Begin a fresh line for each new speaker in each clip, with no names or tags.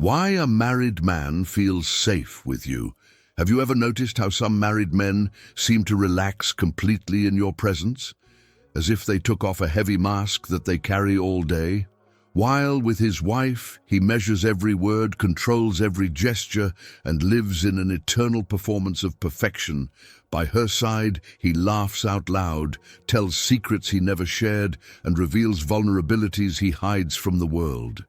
Why a married man feels safe with you. Have you ever noticed how some married men seem to relax completely in your presence, as if they took off a heavy mask that they carry all day? While with his wife, he measures every word, controls every gesture, and lives in an eternal performance of perfection. By her side, he laughs out loud, tells secrets he never shared, and reveals vulnerabilities he hides from the world.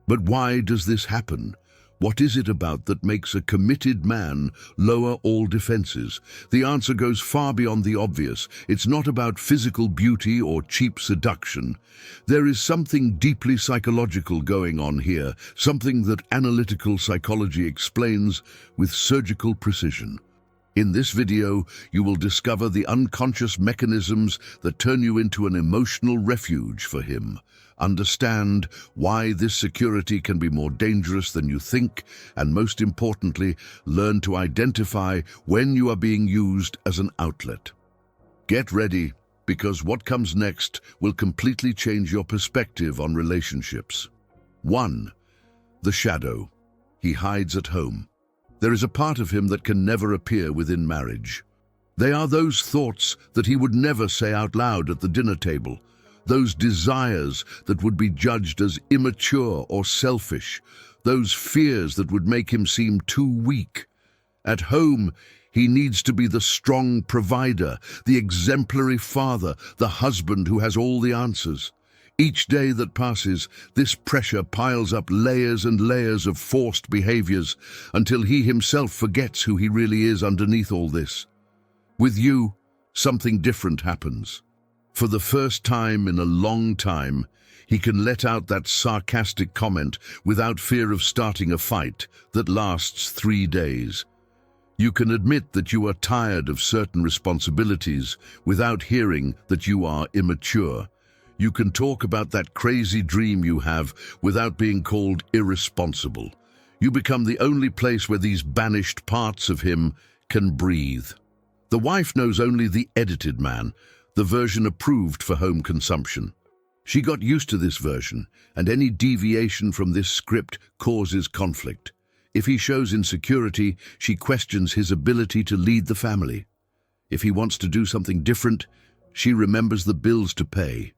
But why does this happen? What is it about that makes a committed man lower all defenses? The answer goes far beyond the obvious. It's not about physical beauty or cheap seduction. There is something deeply psychological going on here, something that analytical psychology explains with surgical precision. In this video, you will discover the unconscious mechanisms that turn you into an emotional refuge for him. Understand why this security can be more dangerous than you think, and most importantly, learn to identify when you are being used as an outlet. Get ready, because what comes next will completely change your perspective on relationships. 1. The shadow. He hides at home. There is a part of him that can never appear within marriage. They are those thoughts that he would never say out loud at the dinner table, those desires that would be judged as immature or selfish, those fears that would make him seem too weak. At home, he needs to be the strong provider, the exemplary father, the husband who has all the answers. Each day that passes, this pressure piles up layers and layers of forced behaviors until he himself forgets who he really is underneath all this. With you, something different happens. For the first time in a long time, he can let out that sarcastic comment without fear of starting a fight that lasts 3 days. You can admit that you are tired of certain responsibilities without hearing that you are immature. You can talk about that crazy dream you have without being called irresponsible. You become the only place where these banished parts of him can breathe. The wife knows only the edited man, the version approved for home consumption. She got used to this version, and any deviation from this script causes conflict. If he shows insecurity, she questions his ability to lead the family. If he wants to do something different, she remembers the bills to pay.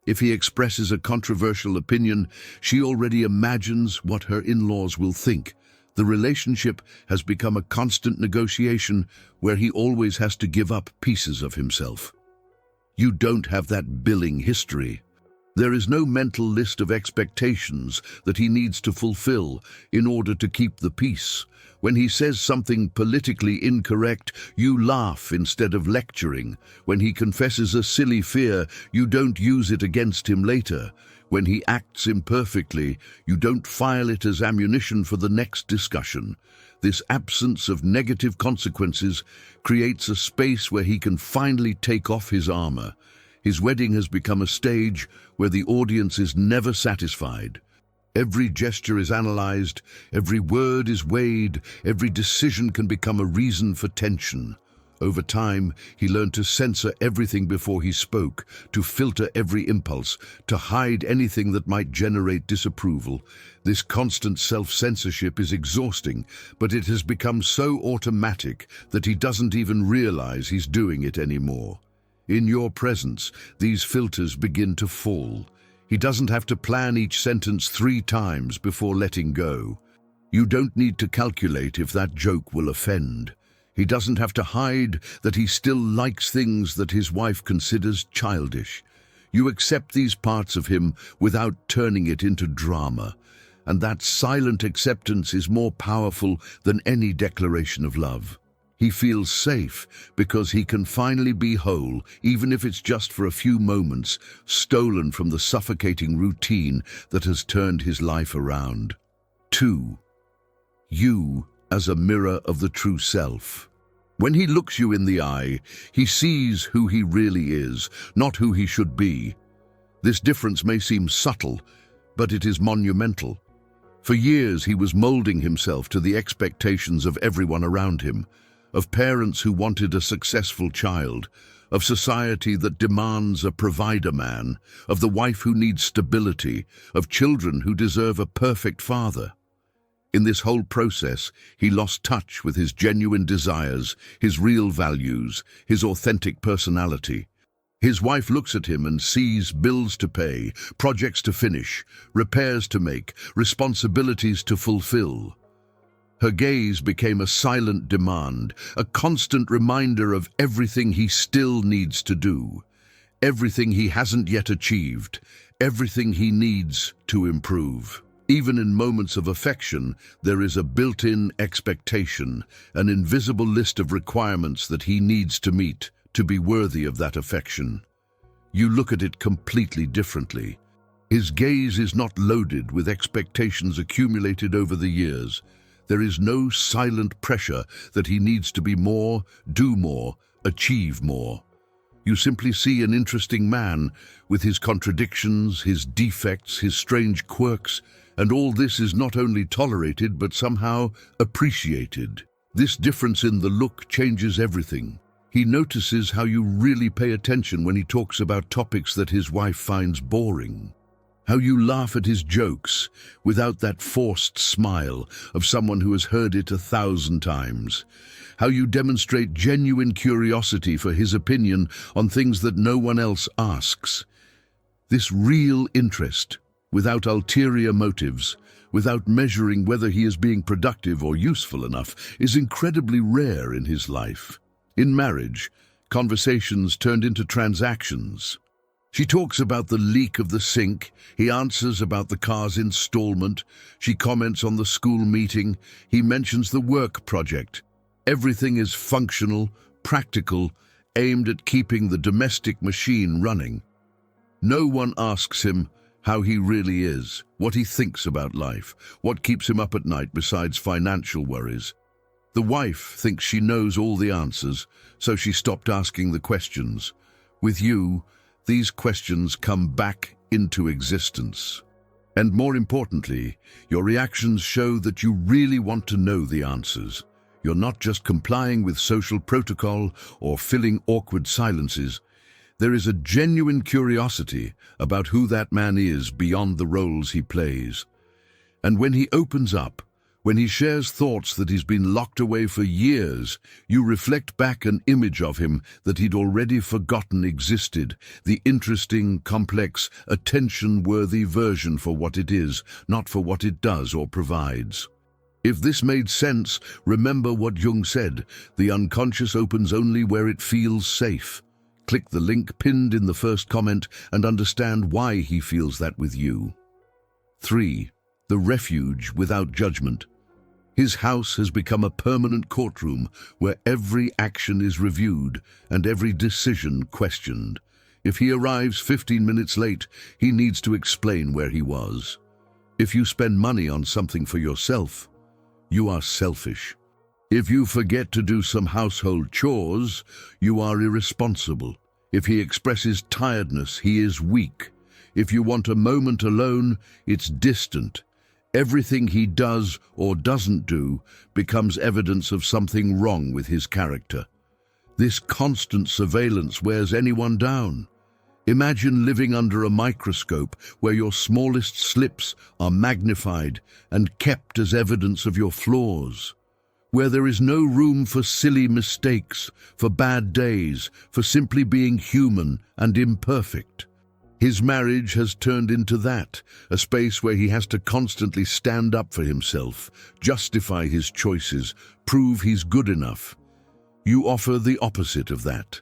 If he expresses a controversial opinion, she already imagines what her in-laws will think. The relationship has become a constant negotiation where he always has to give up pieces of himself. You don't have that billing history. There is no mental list of expectations that he needs to fulfill in order to keep the peace. When he says something politically incorrect, you laugh instead of lecturing. When he confesses a silly fear, you don't use it against him later. When he acts imperfectly, you don't file it as ammunition for the next discussion. This absence of negative consequences creates a space where he can finally take off his armor. His wedding has become a stage where the audience is never satisfied. Every gesture is analyzed, every word is weighed, every decision can become a reason for tension. Over time, he learned to censor everything before he spoke, to filter every impulse, to hide anything that might generate disapproval. This constant self-censorship is exhausting, but it has become so automatic that he doesn't even realize he's doing it anymore. In your presence, these filters begin to fall. He doesn't have to plan each sentence 3 times before letting go. You don't need to calculate if that joke will offend. He doesn't have to hide that he still likes things that his wife considers childish. You accept these parts of him without turning it into drama, and that silent acceptance is more powerful than any declaration of love. He feels safe because he can finally be whole, even if it's just for a few moments, stolen from the suffocating routine that has turned his life around. 2. You as a mirror of the true self. When he looks you in the eye, he sees who he really is, not who he should be. This difference may seem subtle, but it is monumental. For years he was molding himself to the expectations of everyone around him, of parents who wanted a successful child, of society that demands a provider man, of the wife who needs stability, of children who deserve a perfect father. In this whole process, he lost touch with his genuine desires, his real values, his authentic personality. His wife looks at him and sees bills to pay, projects to finish, repairs to make, responsibilities to fulfill. Her gaze became a silent demand, a constant reminder of everything he still needs to do, everything he hasn't yet achieved, everything he needs to improve. Even in moments of affection, there is a built-in expectation, an invisible list of requirements that he needs to meet to be worthy of that affection. You look at it completely differently. His gaze is not loaded with expectations accumulated over the years. There is no silent pressure that he needs to be more, do more, achieve more. You simply see an interesting man with his contradictions, his defects, his strange quirks, and all this is not only tolerated but somehow appreciated. This difference in the look changes everything. He notices how you really pay attention when he talks about topics that his wife finds boring. How you laugh at his jokes without that forced smile of someone who has heard it 1,000 times. How you demonstrate genuine curiosity for his opinion on things that no one else asks. This real interest, without ulterior motives, without measuring whether he is being productive or useful enough, is incredibly rare in his life. In marriage, conversations turned into transactions. She talks about the leak of the sink, he answers about the car's installment, she comments on the school meeting, he mentions the work project. Everything is functional, practical, aimed at keeping the domestic machine running. No one asks him how he really is, what he thinks about life, what keeps him up at night besides financial worries. The wife thinks she knows all the answers, so she stopped asking the questions. With you, these questions come back into existence. And more importantly, your reactions show that you really want to know the answers. You're not just complying with social protocol or filling awkward silences. There is a genuine curiosity about who that man is beyond the roles he plays. And when he opens up, when he shares thoughts that he's been locked away for years, you reflect back an image of him that he'd already forgotten existed, the interesting, complex, attention-worthy version for what it is, not for what it does or provides. If this made sense, remember what Jung said, the unconscious opens only where it feels safe. Click the link pinned in the first comment and understand why he feels that with you. 3. The refuge without judgment. His house has become a permanent courtroom where every action is reviewed and every decision questioned. If he arrives 15 minutes late, he needs to explain where he was. If you spend money on something for yourself, you are selfish. If you forget to do some household chores, you are irresponsible. If he expresses tiredness, he is weak. If you want a moment alone, it's distant. Everything he does or doesn't do becomes evidence of something wrong with his character. This constant surveillance wears anyone down. Imagine living under a microscope where your smallest slips are magnified and kept as evidence of your flaws, where there is no room for silly mistakes, for bad days, for simply being human and imperfect. His marriage has turned into that, a space where he has to constantly stand up for himself, justify his choices, prove he's good enough. You offer the opposite of that.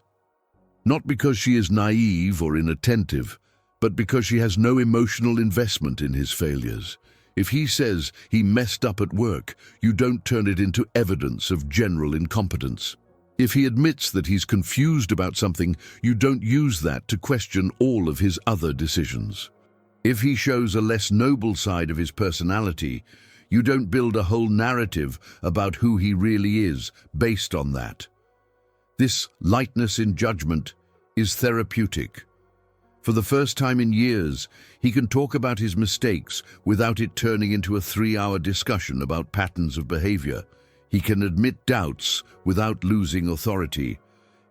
Not because she is naive or inattentive, but because she has no emotional investment in his failures. If he says he messed up at work, you don't turn it into evidence of general incompetence. If he admits that he's confused about something, you don't use that to question all of his other decisions. If he shows a less noble side of his personality, you don't build a whole narrative about who he really is based on that. This lightness in judgment is therapeutic. For the first time in years, he can talk about his mistakes without it turning into a 3-hour discussion about patterns of behavior. He can admit doubts without losing authority.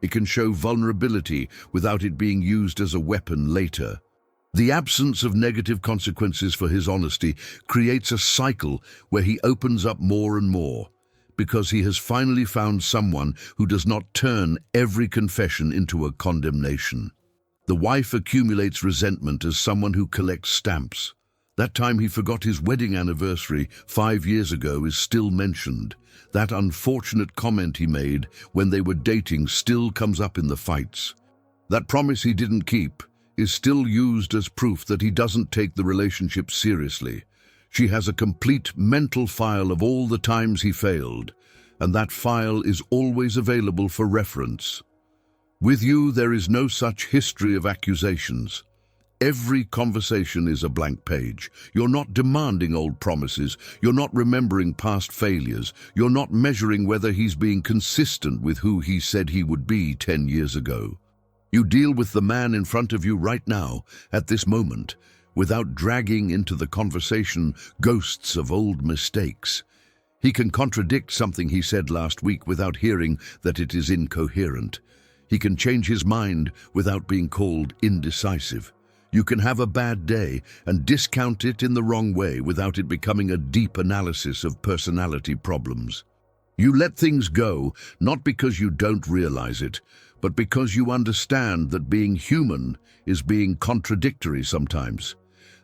It can show vulnerability without it being used as a weapon later. The absence of negative consequences for his honesty creates a cycle where he opens up more and more, because he has finally found someone who does not turn every confession into a condemnation. The wife accumulates resentment as someone who collects stamps. That time he forgot his wedding anniversary 5 years ago is still mentioned. That unfortunate comment he made when they were dating still comes up in the fights. That promise he didn't keep is still used as proof that he doesn't take the relationship seriously. She has a complete mental file of all the times he failed, and that file is always available for reference. With you, there is no such history of accusations. Every conversation is a blank page. You're not demanding old promises. You're not remembering past failures. You're not measuring whether he's being consistent with who he said he would be 10 years ago. You deal with the man in front of you right now, at this moment, without dragging into the conversation ghosts of old mistakes. He can contradict something he said last week without hearing that it is incoherent. He can change his mind without being called indecisive. You can have a bad day and discount it in the wrong way without it becoming a deep analysis of personality problems. You let things go, not because you don't realize it, but because you understand that being human is being contradictory sometimes.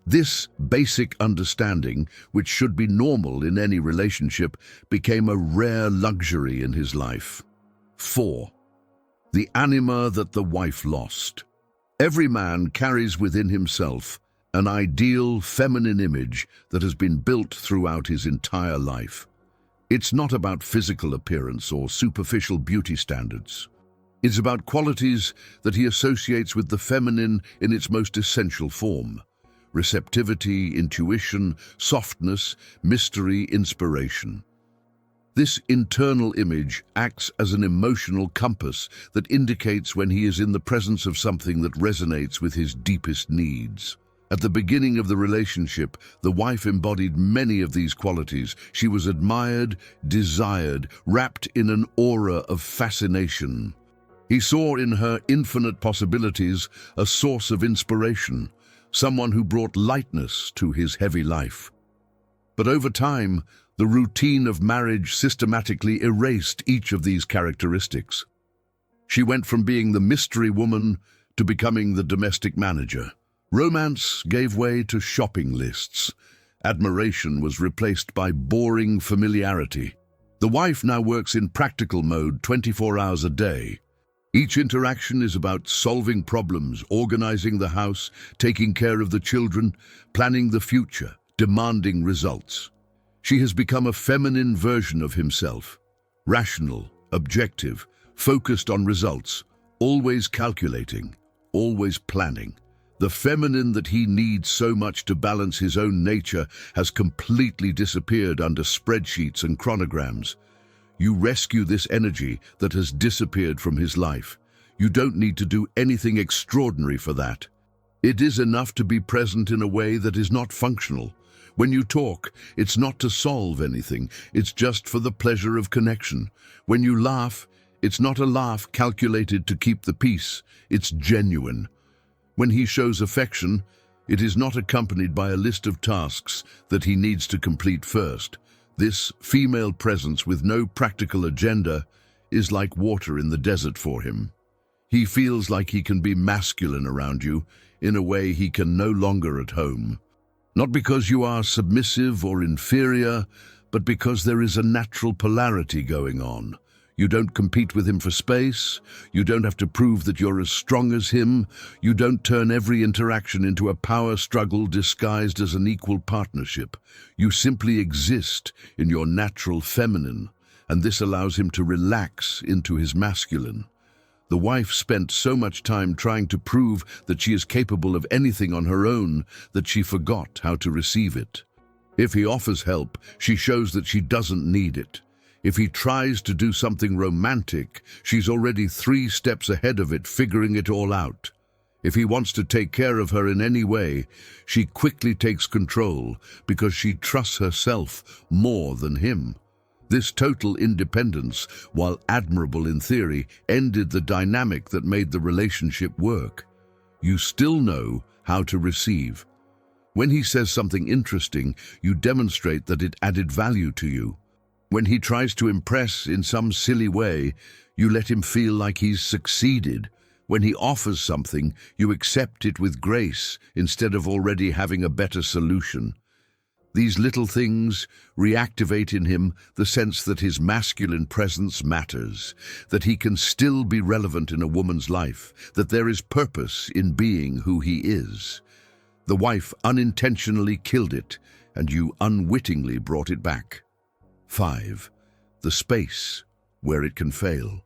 This basic understanding, which should be normal in any relationship, became a rare luxury in his life. 4. The anima that the wife lost. Every man carries within himself an ideal feminine image that has been built throughout his entire life. It's not about physical appearance or superficial beauty standards. It's about qualities that he associates with the feminine in its most essential form: receptivity, intuition, softness, mystery, inspiration. This internal image acts as an emotional compass that indicates when he is in the presence of something that resonates with his deepest needs. At the beginning of the relationship, the wife embodied many of these qualities. She was admired, desired, wrapped in an aura of fascination. He saw in her infinite possibilities a source of inspiration, someone who brought lightness to his heavy life. But over time, the routine of marriage systematically erased each of these characteristics. She went from being the mystery woman to becoming the domestic manager. Romance gave way to shopping lists. Admiration was replaced by boring familiarity. The wife now works in practical mode 24 hours a day. Each interaction is about solving problems, organizing the house, taking care of the children, planning the future, demanding results. She has become a feminine version of himself, rational, objective, focused on results, always calculating, always planning. The feminine that he needs so much to balance his own nature has completely disappeared under spreadsheets and chronograms. You rescue this energy that has disappeared from his life. You don't need to do anything extraordinary for that. It is enough to be present in a way that is not functional. When you talk, it's not to solve anything. It's just for the pleasure of connection. When you laugh, it's not a laugh calculated to keep the peace. It's genuine. When he shows affection, it is not accompanied by a list of tasks that he needs to complete first. This female presence with no practical agenda is like water in the desert for him. He feels like he can be masculine around you in a way he can no longer at home. Not because you are submissive or inferior, but because there is a natural polarity going on. You don't compete with him for space. You don't have to prove that you're as strong as him. You don't turn every interaction into a power struggle disguised as an equal partnership. You simply exist in your natural feminine, and this allows him to relax into his masculine. The wife spent so much time trying to prove that she is capable of anything on her own that she forgot how to receive it. If he offers help, she shows that she doesn't need it. If he tries to do something romantic, she's already 3 steps ahead of it, figuring it all out. If he wants to take care of her in any way, she quickly takes control because she trusts herself more than him. This total independence, while admirable in theory, ended the dynamic that made the relationship work. You still know how to receive. When he says something interesting, you demonstrate that it added value to you. When he tries to impress in some silly way, you let him feel like he's succeeded. When he offers something, you accept it with grace instead of already having a better solution. These little things reactivate in him the sense that his masculine presence matters, that he can still be relevant in a woman's life, that there is purpose in being who he is. The wife unintentionally killed it, and you unwittingly brought it back. 5. The space where it can fail.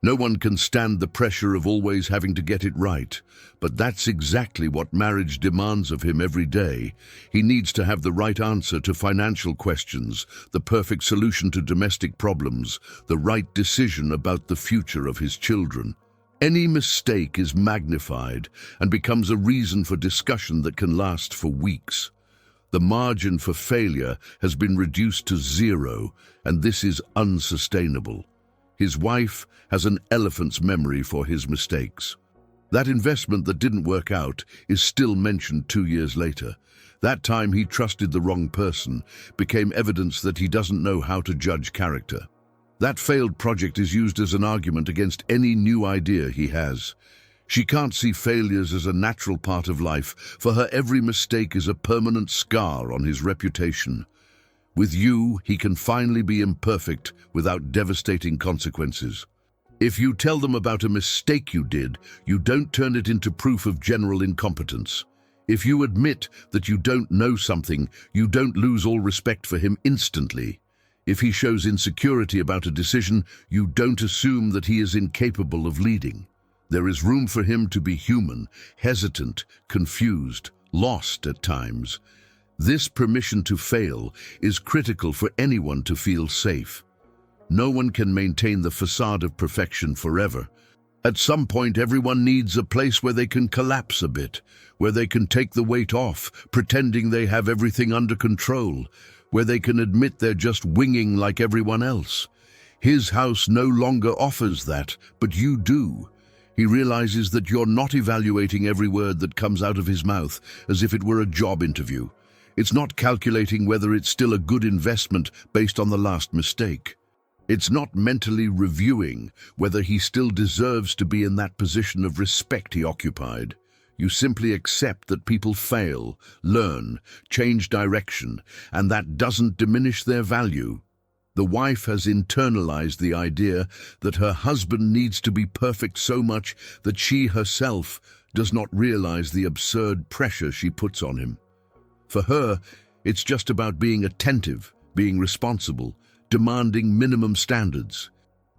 No one can stand the pressure of always having to get it right, but that's exactly what marriage demands of him every day. He needs to have the right answer to financial questions, the perfect solution to domestic problems, the right decision about the future of his children. Any mistake is magnified and becomes a reason for discussion that can last for weeks. The margin for failure has been reduced to 0, and this is unsustainable. His wife has an elephant's memory for his mistakes. That investment that didn't work out is still mentioned 2 years later. That time he trusted the wrong person became evidence that he doesn't know how to judge character. That failed project is used as an argument against any new idea he has. She can't see failures as a natural part of life. For her, every mistake is a permanent scar on his reputation. With you, he can finally be imperfect without devastating consequences. If you tell them about a mistake you did, you don't turn it into proof of general incompetence. If you admit that you don't know something, you don't lose all respect for him instantly. If he shows insecurity about a decision, you don't assume that he is incapable of leading. There is room for him to be human, hesitant, confused, lost at times. This permission to fail is critical for anyone to feel safe. No one can maintain the facade of perfection forever. At some point, everyone needs a place where they can collapse a bit, where they can take the weight off, pretending they have everything under control, where they can admit they're just winging like everyone else. His house no longer offers that, but you do. He realizes that you're not evaluating every word that comes out of his mouth as if it were a job interview. It's not calculating whether it's still a good investment based on the last mistake. It's not mentally reviewing whether he still deserves to be in that position of respect he occupied. You simply accept that people fail, learn, change direction, and that doesn't diminish their value. The wife has internalized the idea that her husband needs to be perfect so much that she herself does not realize the absurd pressure she puts on him. For her, it's just about being attentive, being responsible, demanding minimum standards.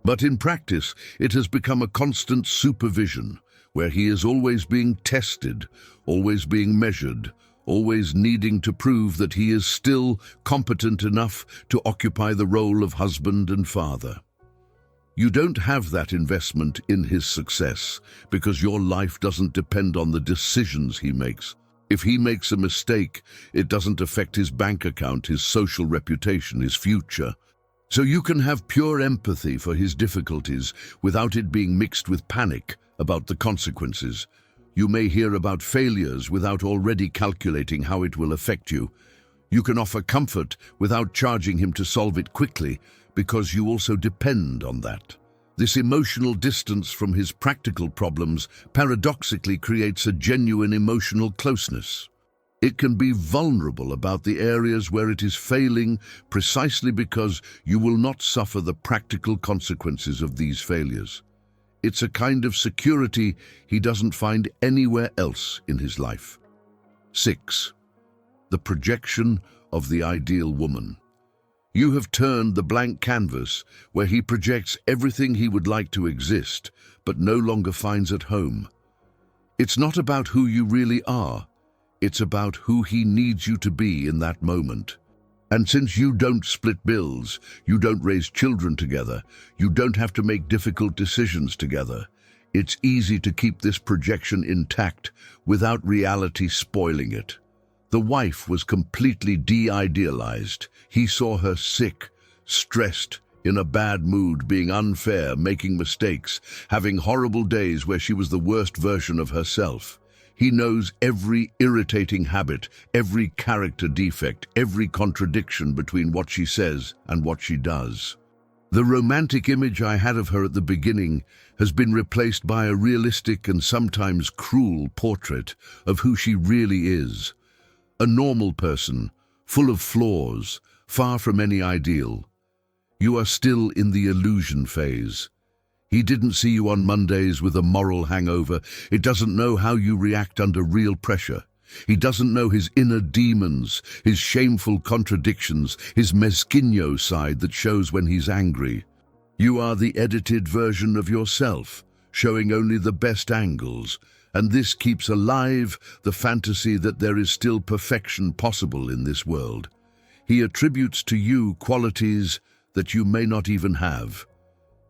But in practice, it has become a constant supervision, where he is always being tested, always being measured, always needing to prove that he is still competent enough to occupy the role of husband and father. You don't have that investment in his success because your life doesn't depend on the decisions he makes. If he makes a mistake, it doesn't affect his bank account, his social reputation, his future. So you can have pure empathy for his difficulties without it being mixed with panic about the consequences. You may hear about failures without already calculating how it will affect you. You can offer comfort without charging him to solve it quickly because you also depend on that. This emotional distance from his practical problems paradoxically creates a genuine emotional closeness. It can be vulnerable about the areas where it is failing precisely because you will not suffer the practical consequences of these failures. It's a kind of security he doesn't find anywhere else in his life. 6. The projection of the ideal woman. You have turned the blank canvas where he projects everything he would like to exist, but no longer finds at home. It's not about who you really are. It's about who he needs you to be in that moment. And since you don't split bills, you don't raise children together, you don't have to make difficult decisions together, it's easy to keep this projection intact without reality spoiling it. The wife was completely de-idealized. He saw her sick, stressed, in a bad mood, being unfair, making mistakes, having horrible days where she was the worst version of herself. He knows every irritating habit, every character defect, every contradiction between what she says and what she does. The romantic image I had of her at the beginning has been replaced by a realistic and sometimes cruel portrait of who she really is. A normal person, full of flaws, far from any ideal. You are still in the illusion phase. He didn't see you on Mondays with a moral hangover. It doesn't know how you react under real pressure. He doesn't know his inner demons, his shameful contradictions, his mezquino side that shows when he's angry. You are the edited version of yourself, showing only the best angles, and this keeps alive the fantasy that there is still perfection possible in this world. He attributes to you qualities that you may not even have.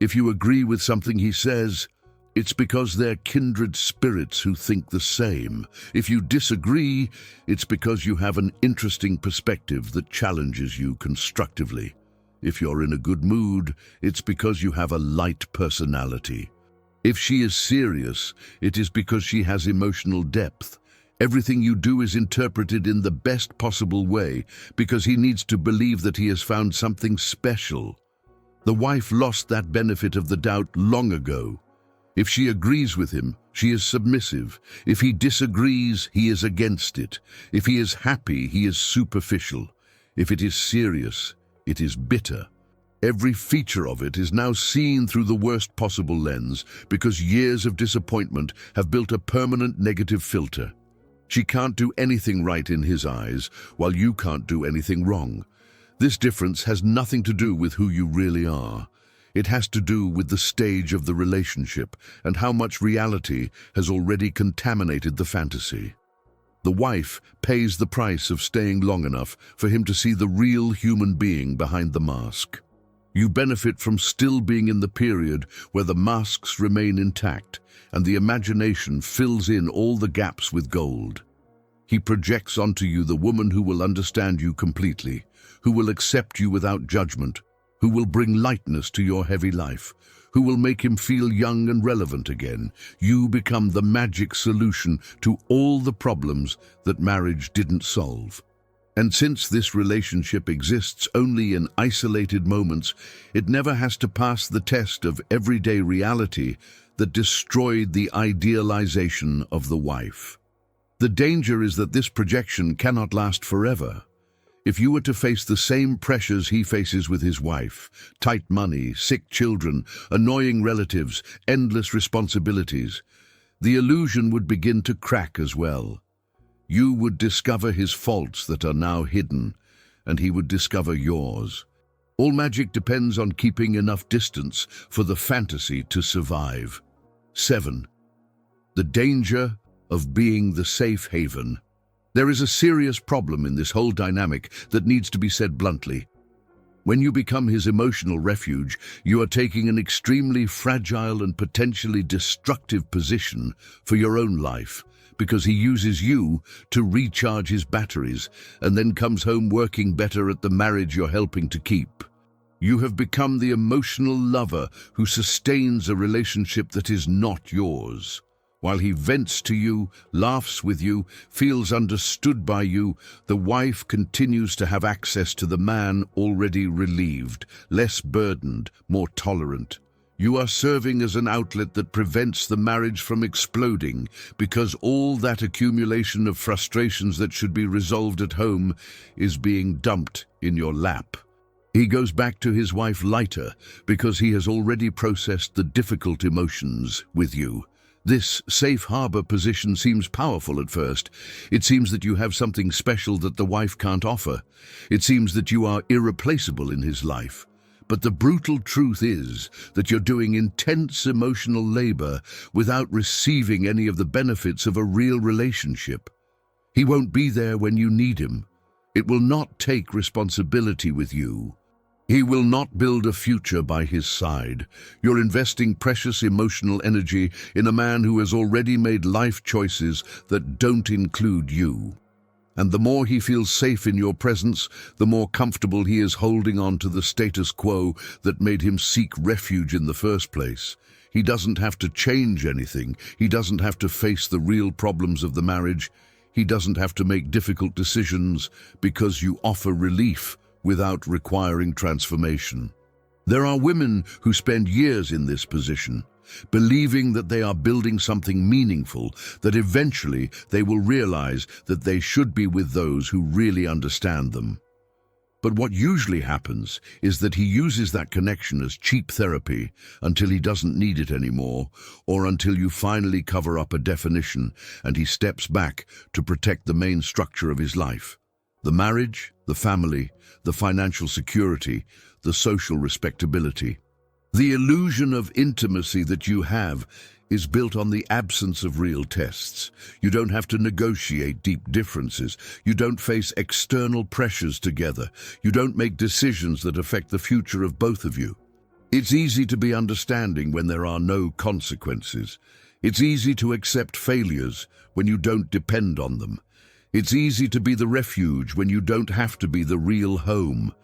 If you agree with something he says, it's because they're kindred spirits who think the same. If you disagree, it's because you have an interesting perspective that challenges you constructively. If you're in a good mood, it's because you have a light personality. If she is serious, it is because she has emotional depth. Everything you do is interpreted in the best possible way because he needs to believe that he has found something special. The wife lost that benefit of the doubt long ago. If she agrees with him, she is submissive. If he disagrees, he is against it. If he is happy, he is superficial. If it is serious, it is bitter. Every feature of it is now seen through the worst possible lens because years of disappointment have built a permanent negative filter. She can't do anything right in his eyes, while you can't do anything wrong. This difference has nothing to do with who you really are. It has to do with the stage of the relationship and how much reality has already contaminated the fantasy. The wife pays the price of staying long enough for him to see the real human being behind the mask. You benefit from still being in the period where the masks remain intact and the imagination fills in all the gaps with gold. He projects onto you the woman who will understand you completely, who will accept you without judgment, who will bring lightness to your heavy life, who will make him feel young and relevant again. You become the magic solution to all the problems that marriage didn't solve. And since this relationship exists only in isolated moments, it never has to pass the test of everyday reality that destroyed the idealization of the wife. The danger is that this projection cannot last forever. If you were to face the same pressures he faces with his wife, tight money, sick children, annoying relatives, endless responsibilities, the illusion would begin to crack as well. You would discover his faults that are now hidden, and he would discover yours. All magic depends on keeping enough distance for the fantasy to survive. 7. The danger of being the safe haven. There is a serious problem in this whole dynamic that needs to be said bluntly. When you become his emotional refuge, you are taking an extremely fragile and potentially destructive position for your own life, because he uses you to recharge his batteries and then comes home working better at the marriage you're helping to keep. You have become the emotional lover who sustains a relationship that is not yours. While he vents to you, laughs with you, feels understood by you, the wife continues to have access to the man already relieved, less burdened, more tolerant. You are serving as an outlet that prevents the marriage from exploding because all that accumulation of frustrations that should be resolved at home is being dumped in your lap. He goes back to his wife lighter because he has already processed the difficult emotions with you. This safe harbor position seems powerful at first. It seems that you have something special that the wife can't offer. It seems that you are irreplaceable in his life. But the brutal truth is that you're doing intense emotional labor without receiving any of the benefits of a real relationship. He won't be there when you need him. It will not take responsibility with you. He will not build a future by his side. You're investing precious emotional energy in a man who has already made life choices that don't include you. And the more he feels safe in your presence, the more comfortable he is holding on to the status quo that made him seek refuge in the first place. He doesn't have to change anything. He doesn't have to face the real problems of the marriage. He doesn't have to make difficult decisions because you offer relief without requiring transformation. There are women who spend years in this position, believing that they are building something meaningful, that eventually they will realize that they should be with those who really understand them. But what usually happens is that he uses that connection as cheap therapy until he doesn't need it anymore, or until you finally cover up a definition and he steps back to protect the main structure of his life: the marriage, the family, the financial security, the social respectability. The illusion of intimacy that you have is built on the absence of real tests. You don't have to negotiate deep differences. You don't face external pressures together. You don't make decisions that affect the future of both of you. It's easy to be understanding when there are no consequences. It's easy to accept failures when you don't depend on them. It's easy to be the refuge when you don't have to be the real home.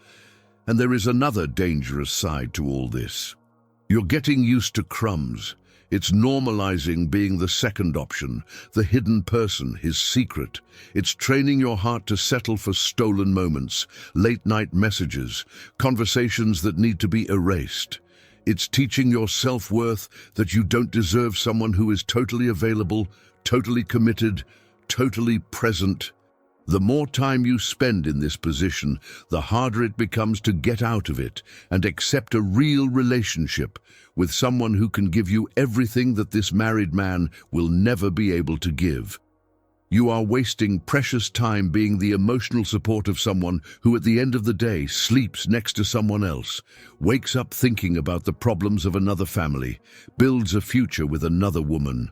And there is another dangerous side to all this. You're getting used to crumbs. It's normalizing being the second option, the hidden person, his secret. It's training your heart to settle for stolen moments, late-night messages, conversations that need to be erased. It's teaching your self-worth that you don't deserve someone who is totally available, totally committed, totally present. The more time you spend in this position, the harder it becomes to get out of it and accept a real relationship with someone who can give you everything that this married man will never be able to give. You are wasting precious time being the emotional support of someone who at the end of the day sleeps next to someone else, wakes up thinking about the problems of another family, builds a future with another woman.